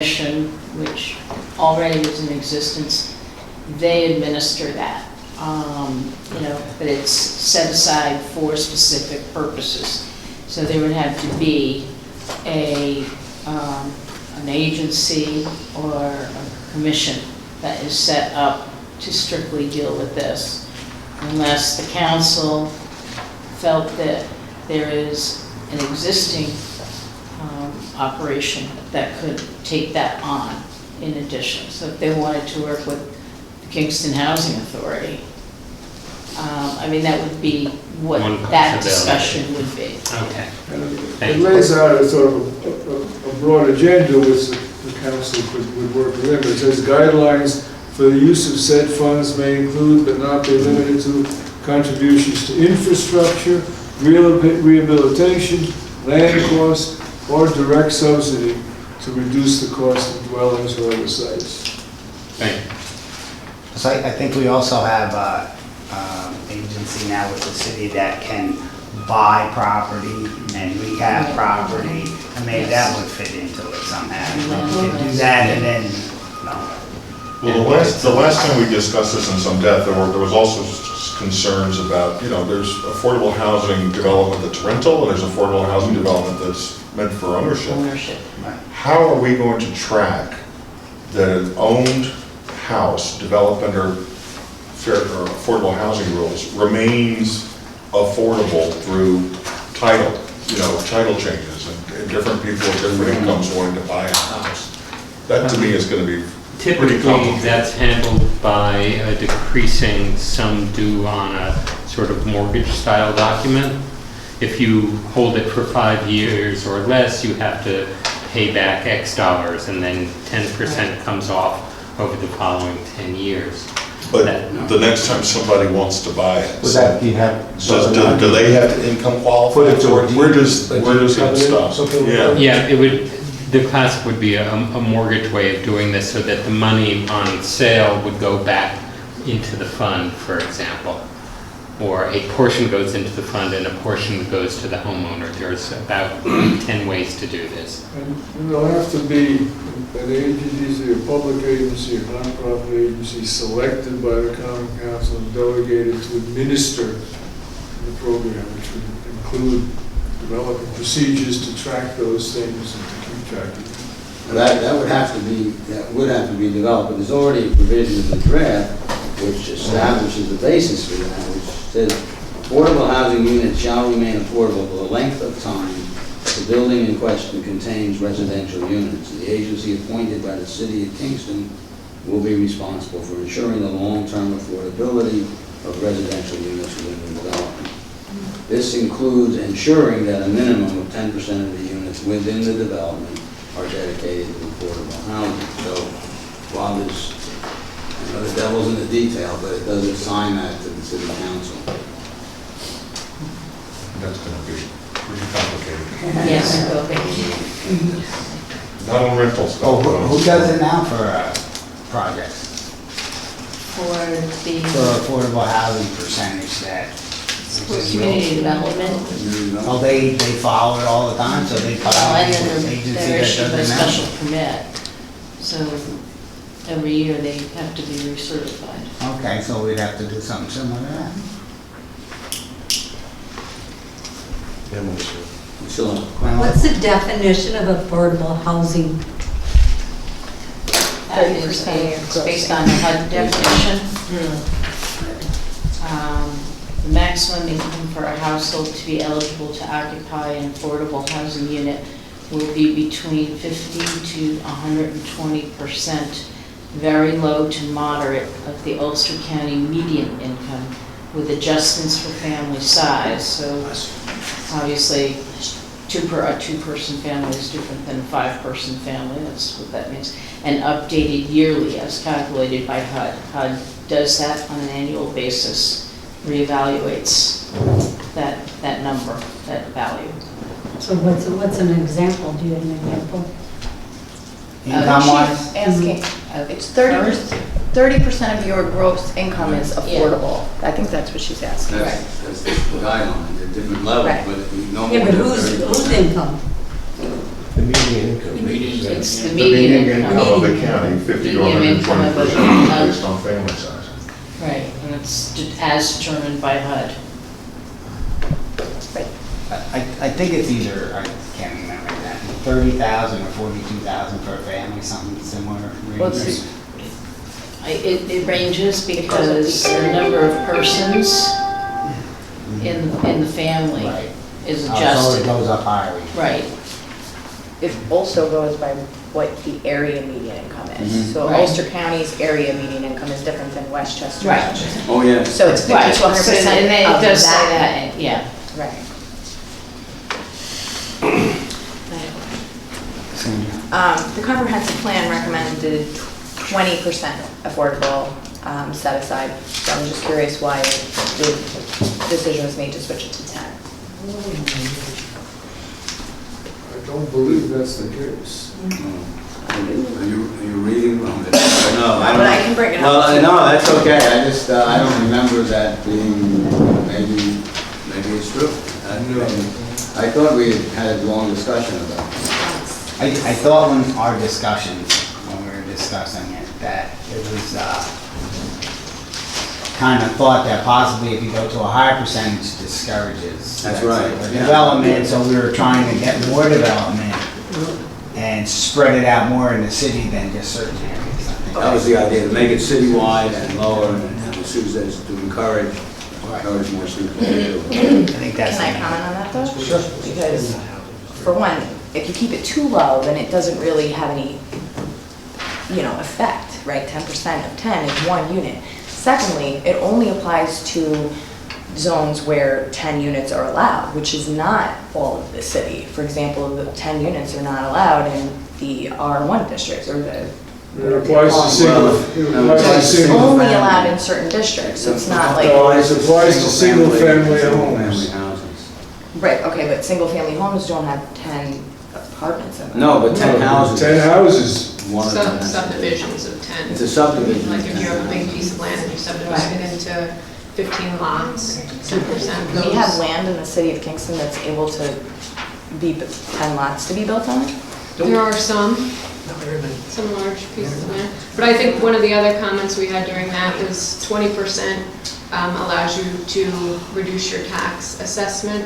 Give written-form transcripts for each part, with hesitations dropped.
Commission, which already was in existence, they administer that. But it's set aside for specific purposes. So there would have to be an agency or a commission that is set up to strictly deal with this, unless the council felt that there is an existing operation that could take that on in addition. So if they wanted to work with the Kingston Housing Authority, that would be what that discussion would be. Okay. It lays out a sort of a broad agenda which the council would work within. It says guidelines for the use of said funds may include but not be limited to contributions to infrastructure, rehabilitation, land costs, or direct subsidy to reduce the cost of dwellings or other sites. Thank you. So I think we also have an agency now with the city that can buy property and rehab property, and maybe that would fit into it somehow. You can do that and then, no. Well, the last time we discussed this in some depth, there was also concerns about, there's affordable housing development that's rental, and there's affordable housing development that's meant for ownership. Right. How are we going to track that an owned house developed under fair or affordable housing rules remains affordable through title, title changes and different people with different incomes wanting to buy a house? That to me is going to be pretty Typically, complicated. that's handled by decreasing some due on a sort of mortgage-style document. If you hold it for 5 years or less, you have to pay back X dollars, and then 10% comes off over the following 10 years. But the next time somebody wants to buy it, Would that be have? do they have to income qualify for it? Where does it stop? Yeah. Yeah, it would. The classic would be a mortgage way of doing this, so that the money on sale would go back into the fund, for example. Or a portion goes into the fund and a portion goes to the homeowner. There's about 10 ways to do this. And there'll have to be an agency, a public agency, a nonprofit agency selected by the common council and delegated to administer the program, which would include developing procedures to track those things and to keep track of them. That would have to be developed, but there's already a provision in the draft which establishes the basis for that, which says affordable housing units shall remain affordable for the length of time the building in question contains residential units. The agency appointed by the city of Kingston will be responsible for ensuring the long-term affordability of residential units within the development. This includes ensuring that a minimum of 10% of the units within the development are dedicated to affordable housing. So while there's, the devil's in the detail, but it does assign that to the city council. That's going to be pretty complicated. Yes, it will be. Not on rentals. Oh, who does it now for projects? For the For affordable housing percentage that? for community development, Oh, they follow it all the time, so they follow and the then agency they're that issued a does it special now? permit. So every year they have to be recertified. Okay, so we'd have to do something similar to that. What's the definition of affordable housing? That is it's based on the HUD definition. The maximum income for a household to be eligible to occupy an affordable housing unit will be between 50 to 120%, very low to moderate of the Ulster County median income, with adjustments for family size. So obviously, a two-person family is different than a five-person family. That's what that means. And updated yearly as calculated by HUD. HUD does that on an annual basis, reevaluates that number, that value. So what's an example? Do you have an example? Income-wise? She's asking, it's 30% of your gross income is affordable. I think that's what she's asking. That's the guideline, they're different levels, Right. but no more Yeah, but than whose 30%. income? The median income. It's the The median median income of the income. county, 50 to Median income of 120% a- based on family size. Right, and it's as determined by HUD. I think it's either, I can't remember that, 30,000 or 42,000 per family, something similar. Well, range. it's- It ranges because the number of persons in the family Right. is So adjusted. it goes up higher. Right, It also goes by what the area median income is. Mhm. So Right. Ulster County's area median income is different than Westchester's. Right. Oh, yeah. So it's 50 right. to 100% And of it does say that. that, yeah. Right. The comprehensive plan recommended 20% affordable set aside. So I'm just curious why the decision was made to switch it to 10. I don't believe that's the case. Are you reading from it? No, But I can bring it up. Well, no, that's okay, I just, I don't remember that being, maybe it's true. I thought we had a long discussion about it. I thought when our discussions, when we were discussing it, that it was kind of thought that possibly if you go to a higher percentage discourages. That's right, yeah. Development, so we were trying to get more development and spread it out more in the city than just certain areas, I think. That was the idea, to make it citywide and lower, and as soon as to encourage more single family. I think that's. Can I comment on that though? Sure. Because, for one, if you keep it too low, then it doesn't really have any, effect, right? 10% of 10 is one unit. Secondly, it only applies to zones where 10 units are allowed, which is not all of the city. For example, the 10 units are not allowed in the R1 districts, or the... It applies to single, it applies to It's single. only allowed in certain districts, so it's not like... No, it applies to single family Single-family homes. houses. Right, okay, but single-family homes don't have 10 apartments in them. No, but 10 houses. 10 houses. One of them has to be- Subdivisions of 10. It's a subdivision. Like if you have a big piece of land and you subdivide it into 15 lots, 10% goes. We have land in the city of Kingston that's able to be 10 lots to be built on it? There are some large pieces of land. But I think one of the other comments we had during that was 20% allows you to reduce your tax assessment.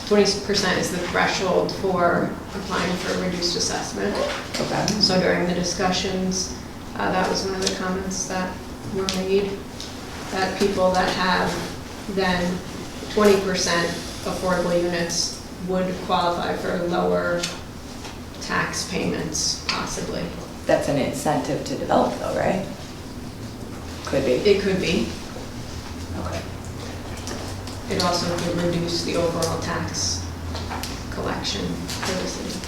20% is the threshold for applying for a reduced assessment. Okay. So during the discussions, that was one of the comments that were made, that people that have then 20% affordable units would qualify for lower tax payments, possibly. That's an incentive to develop though, right? Could be. It could be. Okay. It also could reduce the overall tax collection for the city.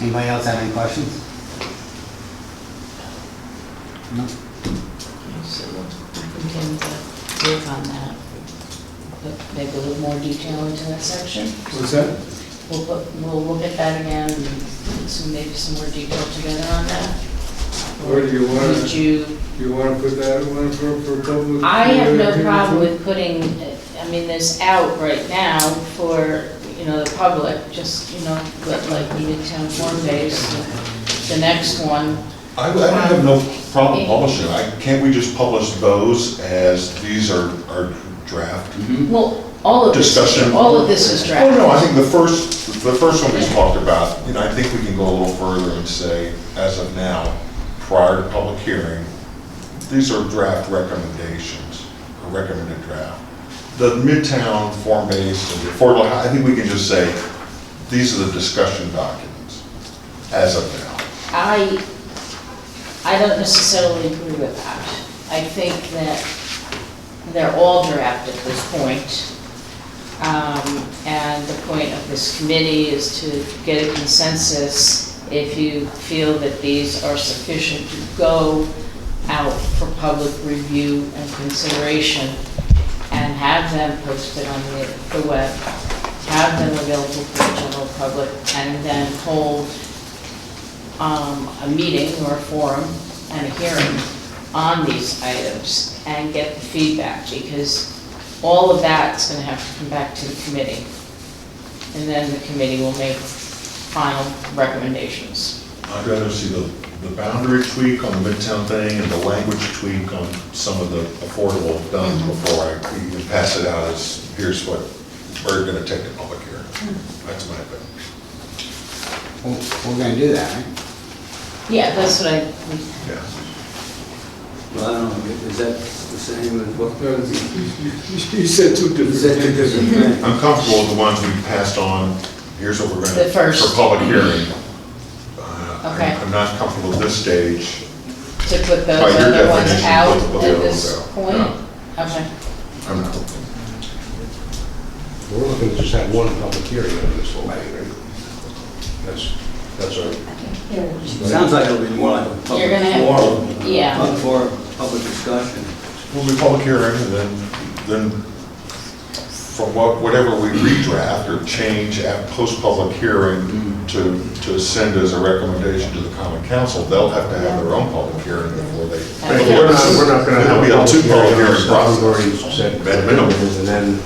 Anybody else have any questions? No? So we'll continue to work on that. Put maybe a little more detail into that section. What's that? We'll look at that again and put maybe some more detail together on that. Or do you want Would to, you, do you want to put that one for public? I have no hearing problem too? with putting, this out right now for, the public, just, but like Midtown form-based, the next one. I have no problem publishing it. Can't we just publish those as these are draft? Well, all of this, Discussion. all of this is draft. Oh, no, I think the first one we talked about, I think we can go a little further and say, as of now, prior to public hearing, these are draft recommendations, or recommended draft. The Midtown form-based and the affordable, I think we can just say, these are the discussion documents, as of now. I don't necessarily agree with that. I think that they're all draft at this point. And the point of this committee is to get a consensus if you feel that these are sufficient to go out for public review and consideration, and have them posted on the web, have them available for the general public, and then hold a meeting or a forum and a hearing on these items and get the feedback, because all of that's gonna have to come back to the committee. And then the committee will make final recommendations. I'd rather see the boundary tweak on the Midtown thing and the language tweak on some of the affordable done before I even pass it out as, here's what, we're gonna take the public hearing. That's my opinion. We're gonna do that, right? Yeah, that's what I, Yeah. Well, I don't know, is that the same as what? You said two different Is that two things. different things? I'm comfortable with the ones we passed on, here's what we're gonna, The first. for public hearing. Okay. I'm not comfortable at this stage. to put By those your other ones definition, out put the at other this ones out. point? Okay. I'm not. We're looking to just have one public hearing on this whole thing, right? That's our, Sounds like it'll be more like a You're public gonna have- forum. yeah. Public discussion. We'll be public hearing, and then from whatever we redraft or change at post-public hearing to send as a recommendation to the common council, they'll have to have their own public hearing before they. we're not gonna have a There'll be public two public hearing on hearing stuff we've already process. said, At minimum. and then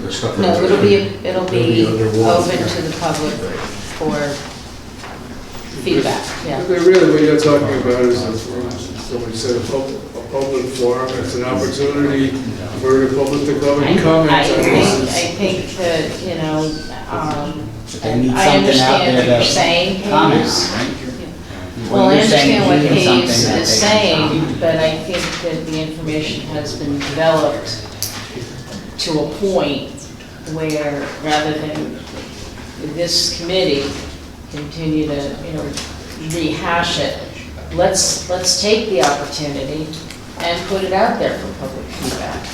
the stuff. No, it'll be under one. open to the public for feedback, yeah. But really, what you're talking about is, somebody said, a public forum, it's an opportunity for the public to come and comment I on think this. that, you know, They need I something out understand there what you're to saying, comment Hayes. on, right? Well, I You're saying understand what you need Hayes something that is they can saying, comment. but I think that the information has been developed to a point where, rather than this committee continue to, you know, rehash it, let's take the opportunity and put it out there for public feedback.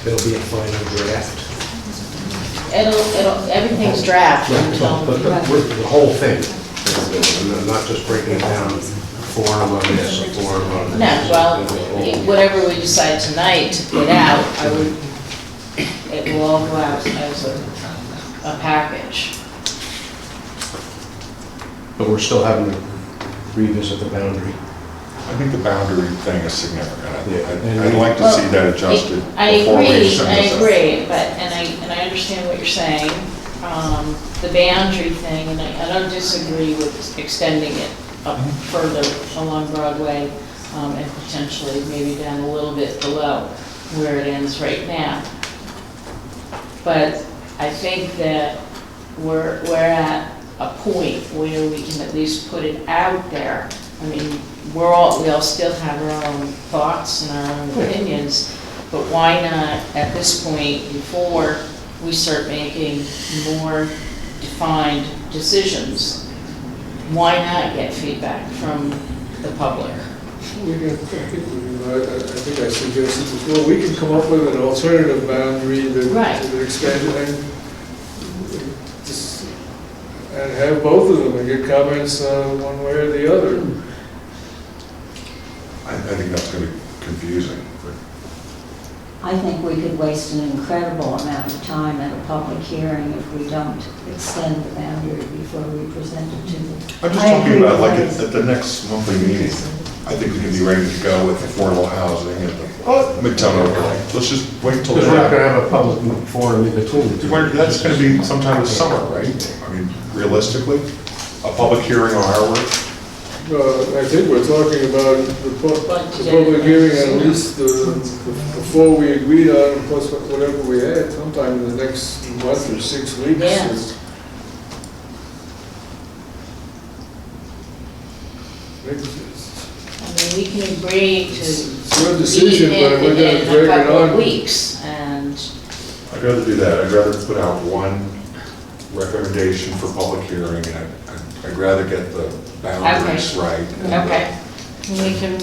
It'll be a final draft. Everything's draft until. But the whole thing, and not just breaking it down, forum on this, a forum on that. No, well, whatever we decide tonight to put out, it will all go out as a package. But we're still having to revisit the boundary. I think the boundary thing is significant. Yeah. I'd like to see that adjusted I before we agree, send I this out. agree, but, and I understand what you're saying. The boundary thing, and I don't disagree with extending it up further along Broadway, and potentially maybe down a little bit below where it ends right now. But I think that we're at a point where we can at least put it out there. I mean, we all still have our own thoughts and our own opinions, but why not, at this point, before we start making more defined decisions, why not get feedback from the public? I think I suggested before, we can come up with an alternative boundary Right. that expanded and have both of them and get comments one way or the other. I think that's going to be confusing. but I think we could waste an incredible amount of time at a public hearing if we don't extend the boundary before we present it to them. I'm just I talking agree about like with at the next monthly meeting, I think we can be ready to go with affordable housing and the Midtown overlay. Let's just wait until. Because we're not gonna have a public forum in between the two. That's going to be sometime this summer, right? I mean, realistically, a public hearing on our work. I think we're talking about the public hearing at least before we agreed on, plus whatever we had, sometime in the next month or 6 weeks. Yeah. I mean, we can agree to. It's your decision, meet but we're gonna in drag it a couple of on. weeks, and I'd rather do that. I'd rather put out one recommendation for public hearing, and I'd rather get the boundaries right. and, okay. We can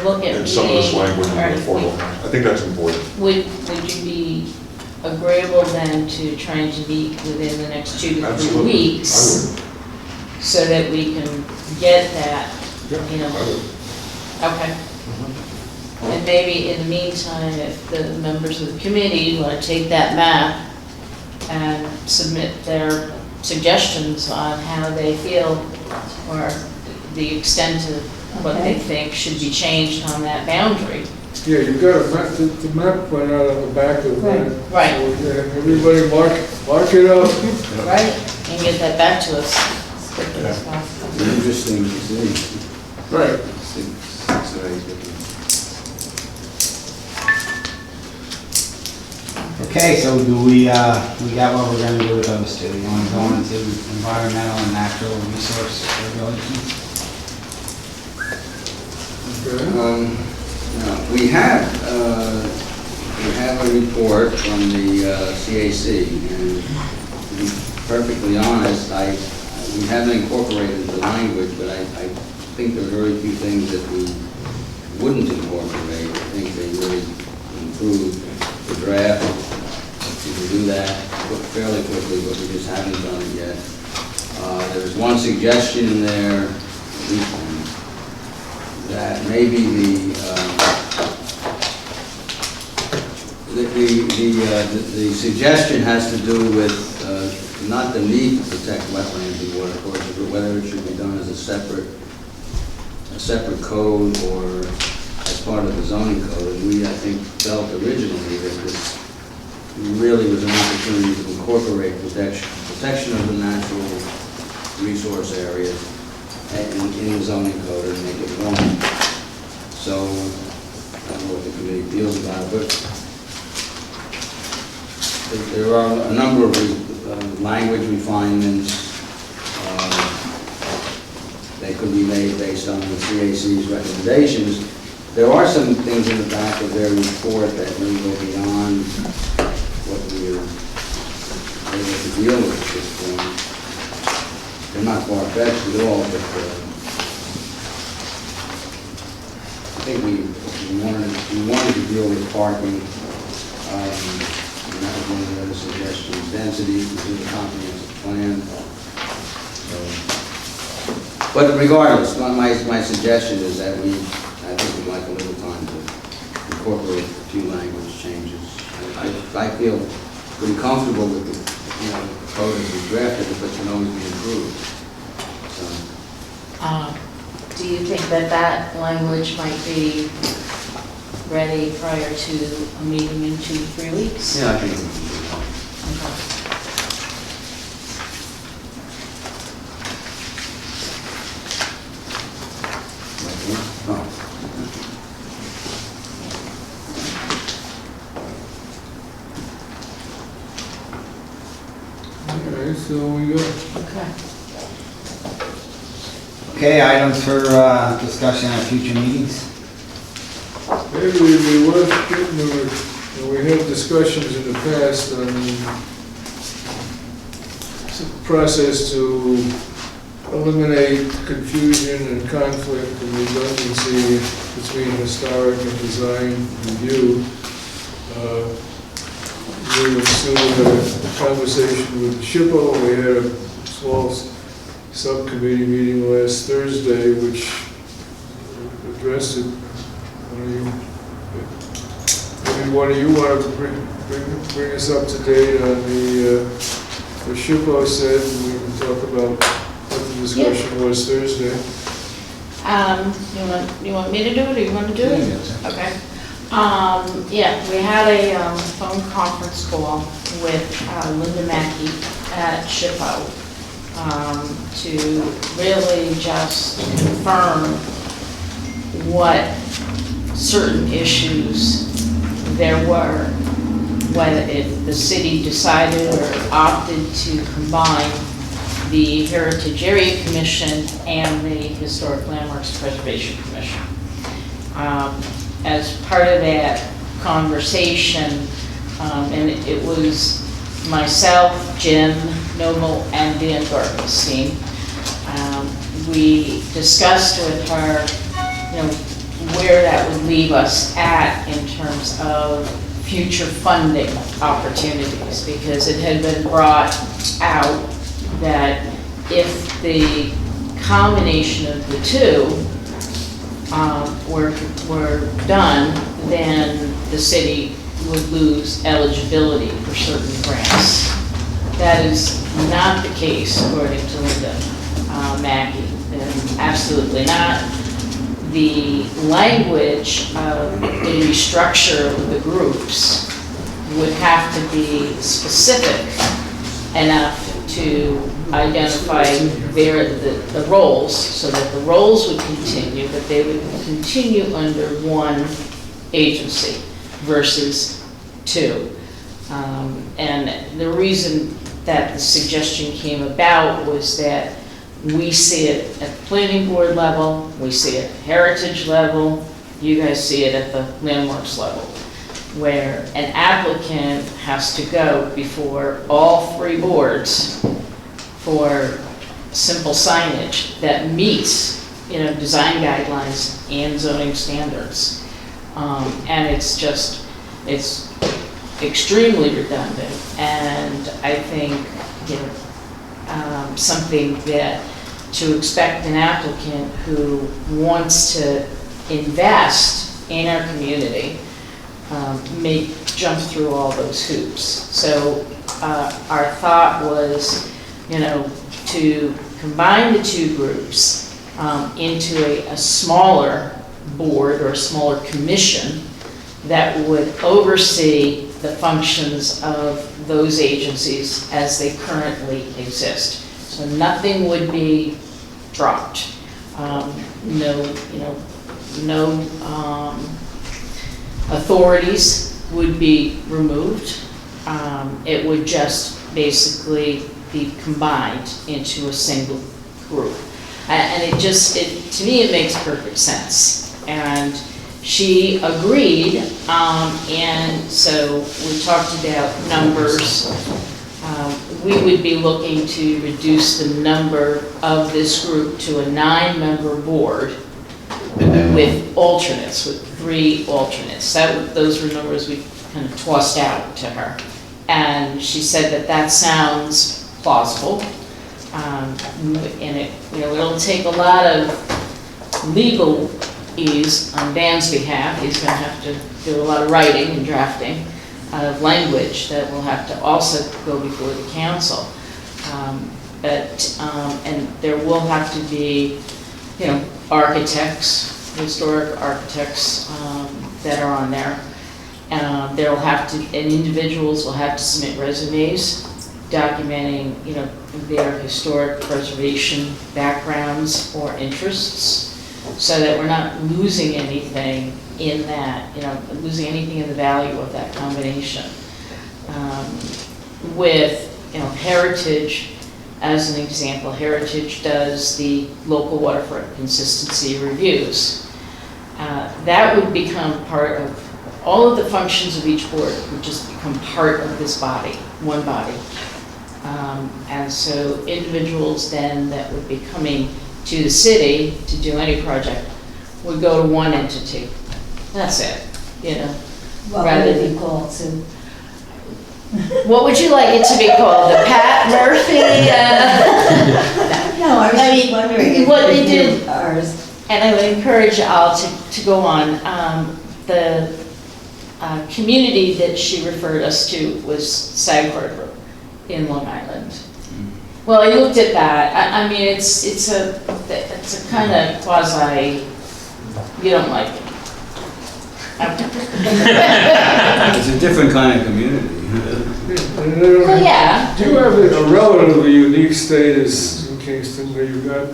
look at. And some of this meeting, language in or the affordable. I think that's important. Would you be agreeable then to trying to meet within the next 2 to 3 Absolutely. weeks? I would. So that we can get that, Yeah, you know. I would. Okay. And maybe in the meantime, if the members of the committee want to take that map and submit their suggestions on how they feel or the extent what they Okay. think should be changed on that boundary. Yeah, you've got a map, the map went out on the back of that. Right. So, yeah, everybody mark it up. Right. And get that back to us as quickly as possible. It's interesting to see. Right. Six or eight different. Okay, so do we got what we're gonna do with those two? You wanna go into environmental and natural resource regulations? Okay. Now, we have a report from the CAC, and to be perfectly honest, we haven't incorporated the language, but I think there are very few things that we wouldn't incorporate. I think they really improved the draft. We can do that fairly quickly, but we just haven't done it yet. There's one suggestion in there, that maybe the suggestion has to do with not the need to protect wetlands and water courses, but whether it should be done as a separate code or as part of the zoning code. And we, I think, felt originally that this really was an opportunity to incorporate protection of the natural resource areas in the zoning code and make it one. So, I don't know what the committee feels about it, but there are a number of language refinements that could be made based on the CAC's recommendations. There are some things in the back of their report that may go beyond what we are able to deal with at this point. They're not far-fetched at all, but I think we wanted to deal with parking, and that was one of the other suggestions. Density is in the comprehensive plan. But regardless, my suggestion is that I think we'd like a little time to incorporate a few language changes. I feel pretty comfortable with the, code as we drafted it, but can always be improved. So, Do you think that language might be ready prior to a meeting in 2-3 weeks? yeah, I think we can do that. Okay. Oh. Okay, so we got, Okay. Okay, items for discussion at future meetings? maybe we were getting we had discussions in the past on the process to eliminate confusion and conflict and redundancy between historic and design review. We ensued a conversation with SHPO. We had a small subcommittee meeting last Thursday, which addressed it. Maybe one of you want to bring us up to date on what SHPO said, and we can talk about what the discussion was Thursday. You want me to do it, or you want to do it? Yeah. Okay. Yeah, we had a phone conference call with Linda Mackey at SHPO to really just confirm what certain issues there were, whether the city decided or opted to combine the Heritage Area Commission and the Historic Landmarks Preservation Commission. As part of that conversation, and it was myself, Jim Noble, and Dan Gartenstein, we discussed with her, where that would leave us at in terms of future funding opportunities, because it had been brought out that if the combination of the two were done, then the city would lose eligibility for certain grants. That is not the case, according to Linda Mackey, and absolutely not. the language of the restructure of the groups would have to be specific enough to identify the roles, so that the roles would continue, but they would continue under one agency versus two. And the reason that the suggestion came about was that we see it at the planning board level, we see it at heritage level, you guys see it at the landmarks level, where an applicant has to go before all three boards for simple signage that meets, design guidelines and zoning standards. And it's extremely redundant, and I think, something that to expect an applicant who wants to invest in our community may jump through all those hoops. So our thought was, to combine the two groups into a smaller board or a smaller commission that would oversee the functions of those agencies as they currently exist. So nothing would be dropped. No authorities would be removed. It would just basically be combined into a single group. And to me, it makes perfect sense. And she agreed, and so we talked about numbers. We would be looking to reduce the number of this group to a 9-member board with alternates, with 3 alternates. Those were numbers we kind of tossed out to her. And she said that sounds plausible. And it'll take a lot of legal ease on Dan's behalf. He's going to have to do a lot of writing and drafting of language that will have to also go before the council. And there will have to be, architects, historic architects that are on there. And individuals will have to submit resumes documenting, their historic preservation backgrounds or interests, so that we're not losing anything in that, losing anything in the value of that combination. With, Heritage, as an example, Heritage does the local waterfront consistency reviews. That would become part of, all of the functions of each board would just become part of this body, one body. And so individuals then that would be coming to the city to do any project would go to one entity. That's it, What rather would it than- be called, Sue? What would you like it to be called? The Pat Murphy? No, I was just wondering if what they we did- do ours. And I would encourage all to go on. The community that she referred us to was Sag Harbor in Long Island. Well, I looked at that. I mean, it's a kind of quasi. You don't like it. It's a different kind of community. Well, yeah. Do you have a relatively unique status in Kingston where you've got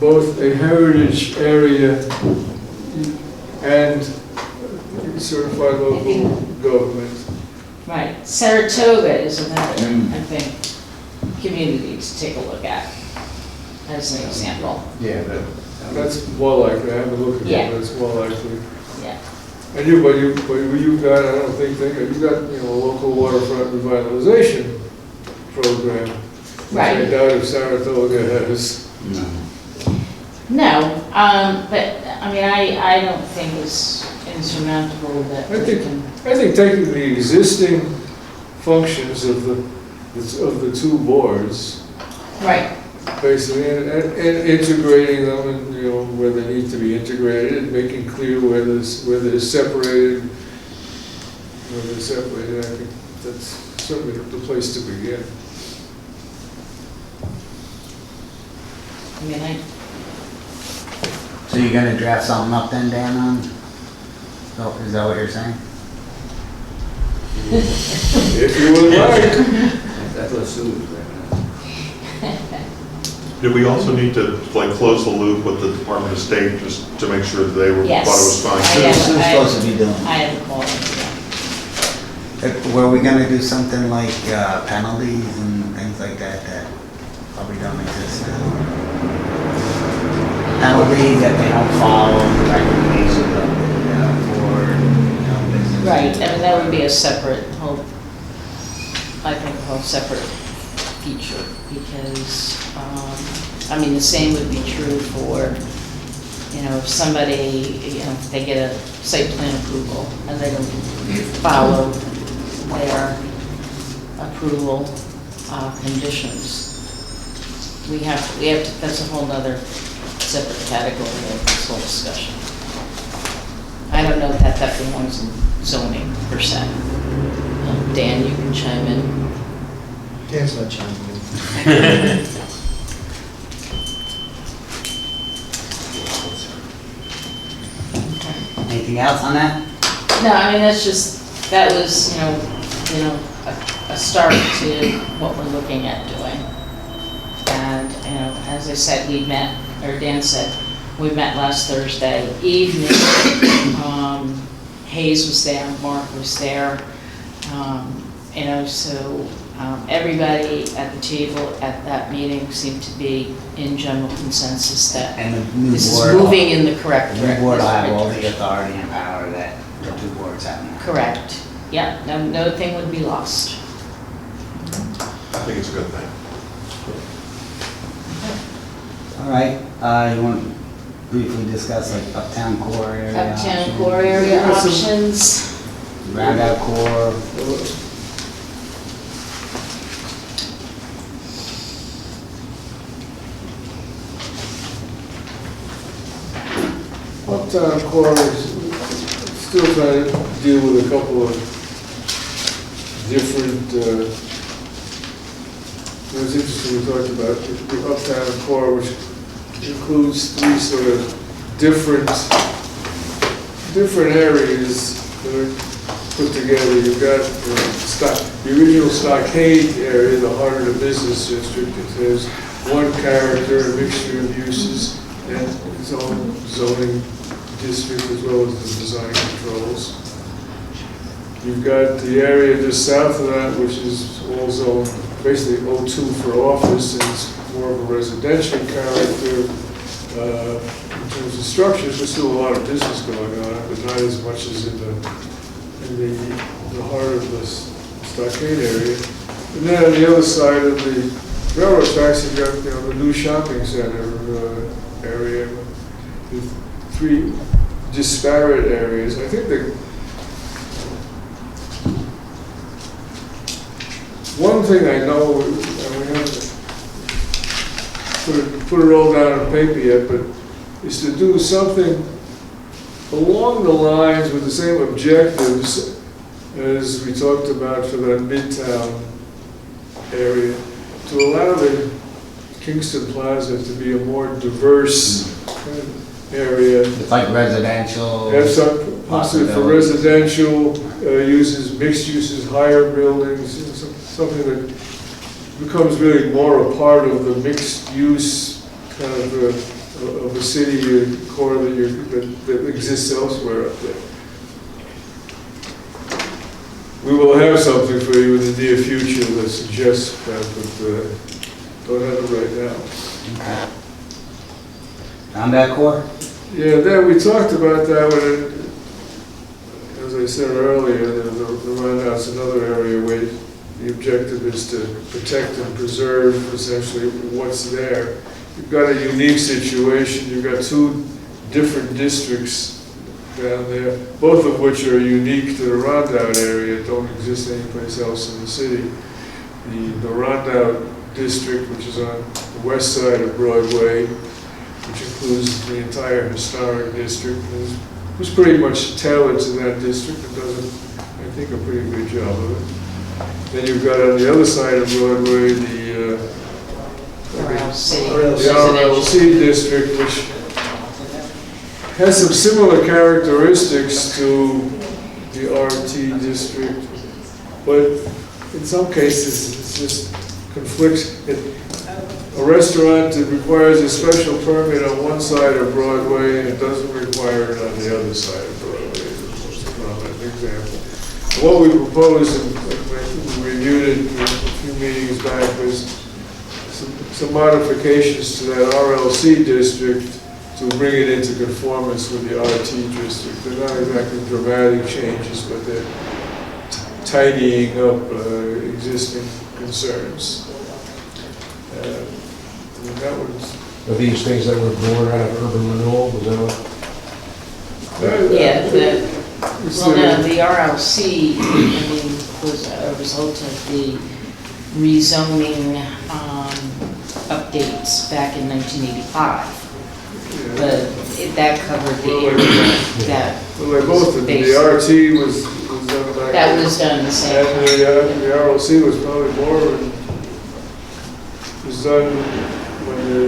both a heritage area and certified local government? Right. Saratoga is another, I think, community to take a look at as an example. Yeah, That's more likely, I haven't looked at Yeah. it, but it's more likely. Yeah. And you've got, I don't think, you've got, a local waterfront revitalization program. Which I Right. doubt if Saratoga has. No, but I mean, I don't think it's insurmountable that I we think, can. I think taking the existing functions of the two boards, Right. basically, and integrating them, and, where they need to be integrated, and making clear where they're separated, I think that's certainly the place to begin. I mean, So So you're gonna draft something up then, Dan, on, so is that what you're saying? If you would like. That's what Sue is right now. Did we also need to like close the loop with the Department of State just to make sure that they were, Yes. thought it was fine? Yeah. Sue's supposed to be doing. I haven't called him yet. Were we gonna do something like penalties and things like that that probably don't exist now? Penalties that they don't follow the recommendations of the board, business. Right, I mean, that would be a separate whole, I think a whole separate feature, because, I mean, the same would be true for, if somebody, if they get a site plan approval and they don't follow their approval conditions. We have to, that's a whole nother separate category of this whole discussion. I don't know if that belongs in zoning per se. Dan, you can chime in. Dan's not chiming in. Anything else on that? No, I mean, that was, a start to what we're looking at doing. And, as I said, Dan said, we met last Thursday evening. Hayes was there, Mark was there. So everybody at the table at that meeting seemed to be in general consensus that And the new this is board. moving in the correct The direction. new board will have all the authority and power that the two boards have now. Correct. Yeah, no thing would be lost. I think it's a good thing. All right, you want to briefly discuss like uptown core area? Uptown options? core area Yeah, so- options. Round out core, Uptown core is still trying to deal with a couple of different, it was interesting, we talked about the uptown core, which includes three sort of different areas that are put together. You've got the original Stockade area, the heart of the business district. It has one character, a mixture of uses, and its own zoning district as well as the design controls. You've got the area just south of that, which is all zoned basically O2 for office, and it's more of a residential character. In terms of structures, there's still a lot of business going on, but not as much as in the heart of the Stockade area. And then on the other side of the railroad tracks, you've got the new shopping center area with three disparate areas. I think that one thing I know, and we haven't put it all down on paper yet, but is to do something along the lines with the same objectives as we talked about for that Midtown area, to allow the Kingston Plaza to be a more diverse area. it's like residential. Have some, mostly for residential uses, mixed uses, higher buildings, something that becomes really more a part of the mixed use kind of a city core that exists elsewhere up there. We will have something for you in the near future that suggests that, but don't have it right now. Okay. Round out core? Yeah, we talked about that when, as I said earlier, the roundout's another area where the objective is to protect and preserve essentially what's there. You've got a unique situation. You've got two different districts down there, both of which are unique to the Rondout area, don't exist anyplace else in the city. The Rondout district, which is on the west side of Broadway, which includes the entire historic district, was pretty much tailored to that district. It does, I think, a pretty good job of it. Then you've got on the other side of Broadway, the RLC district, which has some similar characteristics to the RT district, but in some cases, it's just conflicts. A restaurant, it requires a special permit on one side of Broadway, and it doesn't require it on the other side of Broadway. That's an example. What we proposed, and we reviewed it a few meetings back, was some modifications to that RLC district to bring it into conformance with the RT district. They're not exactly dramatic changes, but they're tidying up existing concerns. That was, Are these things that were born out of urban renewal, was that what? Yeah, well, no, the RLC, I mean, was a result of the rezoning updates back in 1985. But that covered the area that well, they both, the RT was done back. That was done the same and time. the RLC was probably more, was done when the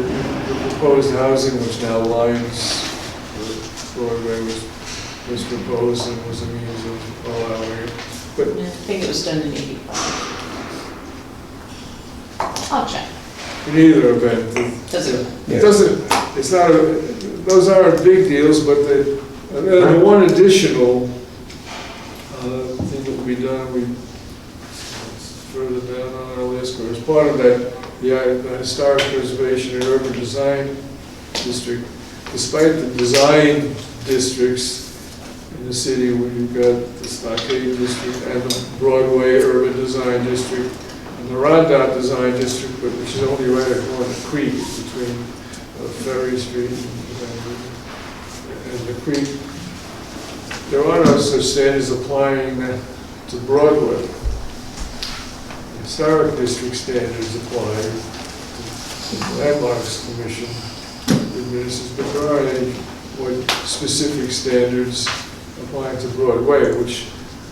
proposed housing, which now lines Broadway, was proposed and was a means of allowing it. But I think it was done in 85. I'll check. in either event, it doesn't, it's not, those aren't big deals, but the one additional thing that will be done, further down on our list, as part of that, the Historic Preservation and Urban Design District, despite the design districts in the city where you've got the Stockade District and the Broadway Urban Design District and the Rondout Design District, but which is only right along the creek between Ferry Street and the creek. There are no such standards applying to Broadway. Historic district standards apply to the Landmarks Commission administers, but there aren't any more specific standards applying to Broadway, which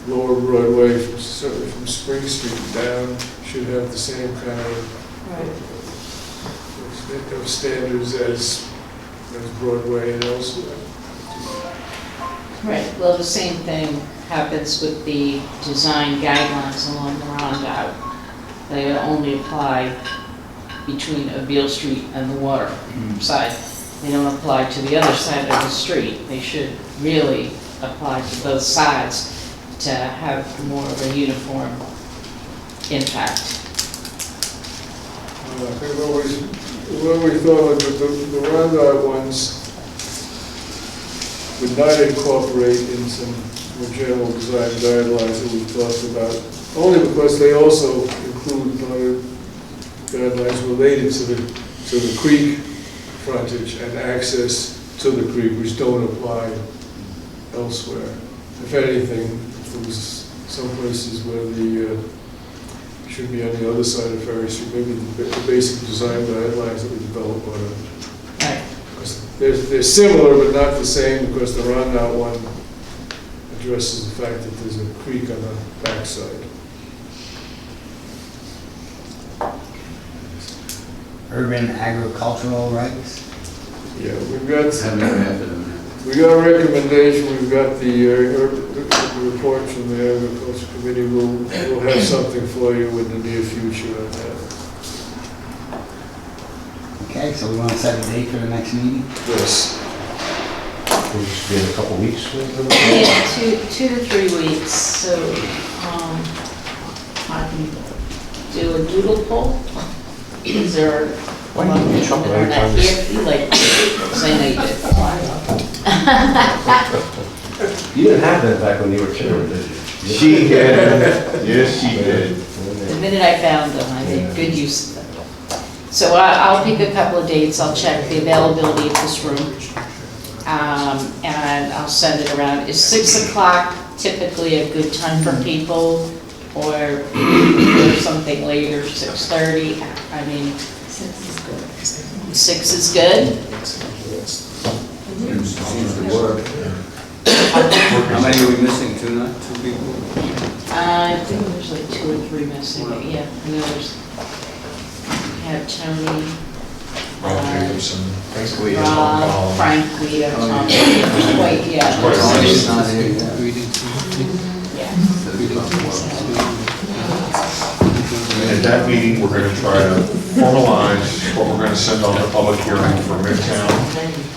lower Broadway certainly from Spring Street down should have the same kind of standards as Broadway and elsewhere. Right, well, the same thing happens with the design guidelines along the Rondout. They only apply between Beale Street and the water side. They don't apply to the other side of the street. They should really apply to both sides to have more of a uniform impact. I think what we thought was that the Rondout ones would not incorporate in some more general design guidelines that we've talked about, only because they also include guidelines related to the creek frontage and access to the creek, which don't apply elsewhere. If anything, there was some places where should be on the other side of Ferry Street, maybe the basic design guidelines that we developed on it. Right. They're similar, but not the same, because the Rondout one addresses the fact that there's a creek on the backside. Urban agricultural rights? Yeah, we've got a recommendation, we've got the report from the Agriculture Committee. We'll have something for you in the near future on that. Okay, so we want to set a date for the next meeting? Yes. We'll just be in a couple weeks. Yeah, 2 to 3 weeks, so I can do a doodle poll. Is there Why don't you jump right that on here? this? You like, because I know you did. You didn't have that back when you were chairman, did you? She did. Yes, she did. The minute I found them, I made good use of them. So I'll pick a couple of dates, I'll check the availability of this room, and I'll send it around. Is 6 o'clock typically a good time for people, or something later, 6:30? I mean, 6 is good? Seems to work. How many are we missing, 2 people? I think there's like 2 or 3 missing, but yeah, I know there's, we have Tony, Rob Jacobson. Rob, Frank, Guido, Tom, wait, yeah. It's not here yet. And at that meeting, we're gonna try to formalize what we're gonna send on the public hearing for Midtown.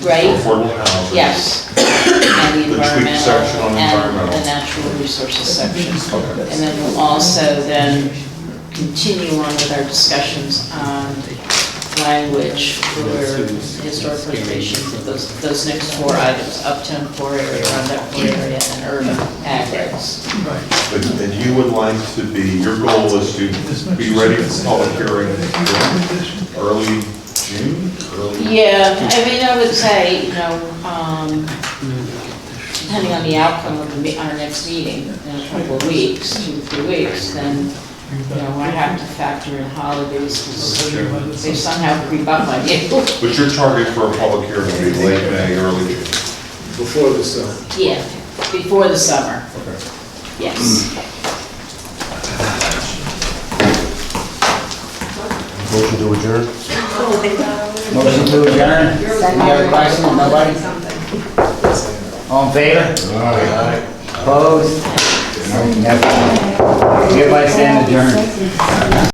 Right? Affordable housing. Yes, and the The tweak section on environmental and environmental. the natural resources section. Okay. And then we'll also then continue on with our discussions on language for historic preservation for those next four items, uptown core area, rundown core area, and urban ag regs. But and you would like to be, your goal is to be ready for public hearing early June? Yeah, I mean, I would say, depending on the outcome of our next meeting in a couple of weeks, 2 to 3 weeks, then, I have to factor in holidays, because they somehow creep up on you. But your target for a public hearing would be late May, early June? Before the summer. Yeah, before the summer, Okay. yes. Motion to adjourn? Motion to adjourn? Any other questions? Nobody? All in favor? Opposed? Hereby stand adjourned.